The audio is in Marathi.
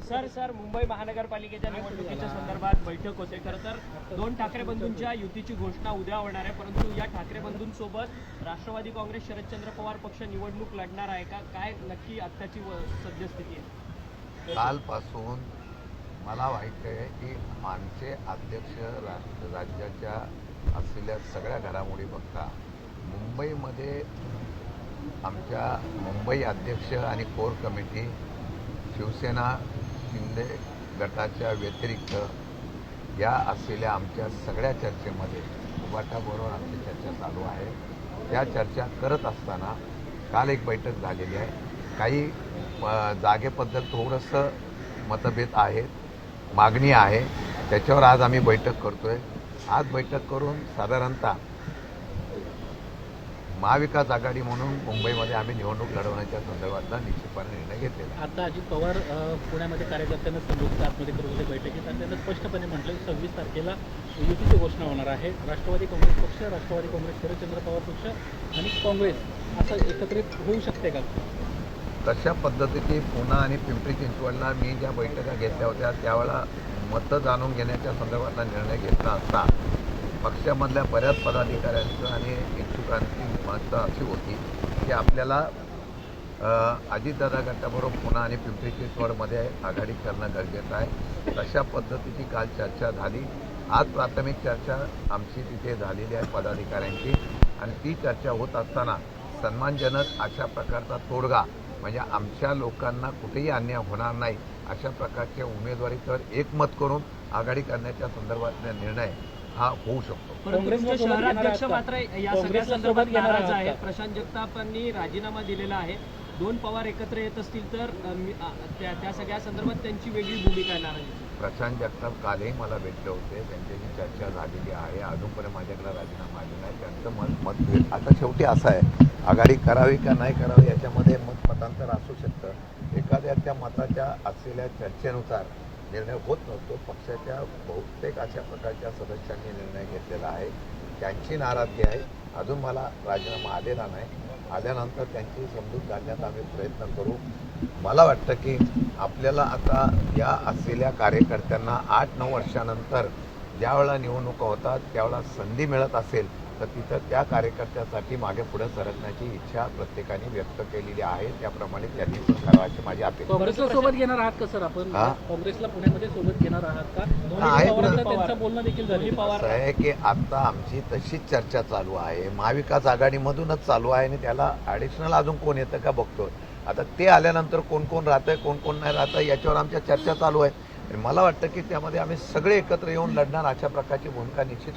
सर मुंबई महानगरपालिकेच्या निवडणुकीच्या संदर्भात बैठक होते। खरं तर 2 ठाकरे बंधूंच्या युतीची घोषणा उद्या होणार आहे, परंतु या ठाकरे बंधूंसोबत राष्ट्रवादी काँग्रेस शरदचंद्र पवार पक्ष निवडणूक लढणार आहे का? काय नक्की आत्ताची सद्यस्थिती आहे? कालपासून मला वाटतं आहे की आमचे अध्यक्ष राज्याच्या असलेल्या सगळ्या घडामोडी बघता मुंबईमध्ये आमच्या मुंबई अध्यक्ष आणि कोर कमिटी शिवसेना शिंदे गटाच्या व्यतिरिक्त या असलेल्या आमच्या सगळ्या चर्चेमध्ये उभाटाबरोबर आमची चर्चा चालू आहे। त्या चर्चा करत असताना काल एक बैठक झालेली आहे। काही जागेबद्दल थोडंसं मतभेद आहेत, मागणी आहे, त्याच्यावर आज आम्ही बैठक करतोय। आज बैठक करून साधारणतः महाविकास आघाडी म्हणून मुंबईमध्ये आम्ही निवडणूक लढवण्याच्या संदर्भातला निश्चितपणे निर्णय घेतलेला। आता अजित पवार पुण्यामध्ये कार्यकर्त्यांना संयुक्त आतमध्ये करून बैठकीत आणि त्यांनी स्पष्टपणे म्हटलं 26 तारखेला युतीची घोषणा होणार आहे। राष्ट्रवादी काँग्रेस पक्ष, राष्ट्रवादी काँग्रेस शरदचंद्र पवार पक्ष आणि काँग्रेस असं एकत्रित होऊ शकते का? तशा पद्धतीची पुणे आणि पिंपरी चिंचवडला मी ज्या बैठका घेतल्या होत्या त्यावेळेला मतं जाणून घेण्याच्या संदर्भातला निर्णय घेतला असता पक्षामधल्या बऱ्याच पदाधिकाऱ्यांचं आणि इच्छुकांची मतं अशी होती की आपल्याला अजितदादा गटाबरोबर पुणे आणि पिंपरी चिंचवडमध्ये आघाडी करणं गरजेचं आहे। तशा पद्धतीची काल चर्चा झाली। आज प्राथमिक चर्चा आमची तिथे झालेली आहे पदाधिकाऱ्यांची आणि ती चर्चा होत असताना सन्मानजनक अशा प्रकारचा तोडगा म्हणजे आमच्या लोकांना कुठेही अन्याय होणार नाही अशा प्रकारच्या उमेदवारीवर एकमत करून आघाडी करण्याच्या संदर्भातला निर्णय हा होऊ शकतो। परंतु शहराध्यक्ष मात्र या सगळ्या संदर्भात नाराज आहेत। प्रशांत जगतापांनी राजीनामा दिलेला आहे। 2 पवार एकत्र येत असतील तर त्या सगळ्या संदर्भात त्यांची वेगळी भूमिका येणार आहे। प्रशांत जगताप कालही मला भेटले होते, त्यांच्याशी चर्चा झालेली आहे। अजूनपर्यंत माझ्याकडे राजीनामा आलेला आहे। त्यांचं मतभेद आता शेवटी असं आहे, आघाडी करावी का नाही करावी याच्यामध्ये मतांतर असू शकतं। एखाद्या त्या मताच्या असलेल्या चर्चेनुसार निर्णय होत नसतो। पक्षाच्या बहुतेक अशा प्रकारच्या सदस्यांनी निर्णय घेतलेला आहे। त्यांची नाराजगी आहे। अजून मला राजीनामा आलेला नाही। आल्यानंतर त्यांची समजूत घालण्याचा आम्ही प्रयत्न करू। मला वाटतं की आपल्याला आता या असलेल्या कार्यकर्त्यांना 8-9 वर्षानंतर ज्यावेळेला निवडणुका होतात त्यावेळेला संधी मिळत असेल तर तिथं त्या कार्यकर्त्यासाठी मागे पुढे सरकण्याची इच्छा प्रत्येकाने व्यक्त केलेली आहे। त्याप्रमाणे त्यांनी पण करायची माझी अपेक्षा। काँग्रेसला सोबत घेणार आहात का सर आपण? काँग्रेसला पुण्यामध्ये सोबत घेणार आहात का? त्यांचं बोलणं देखील झालं असं आहे की आता आमची तशीच चर्चा चालू आहे। महाविकास आघाडीमधूनच चालू आहे आणि त्याला ॲडिशनल अजून कोण येतं का बघतो। आता ते आल्यानंतर कोण कोण राहतंय कोण कोण नाही राहतं याच्यावर आमच्या चर्चा चालू आहे। मला वाटतं की त्यामध्ये आम्ही सगळे एकत्र येऊन लढणार अशा प्रकारची भूमिका निश्चित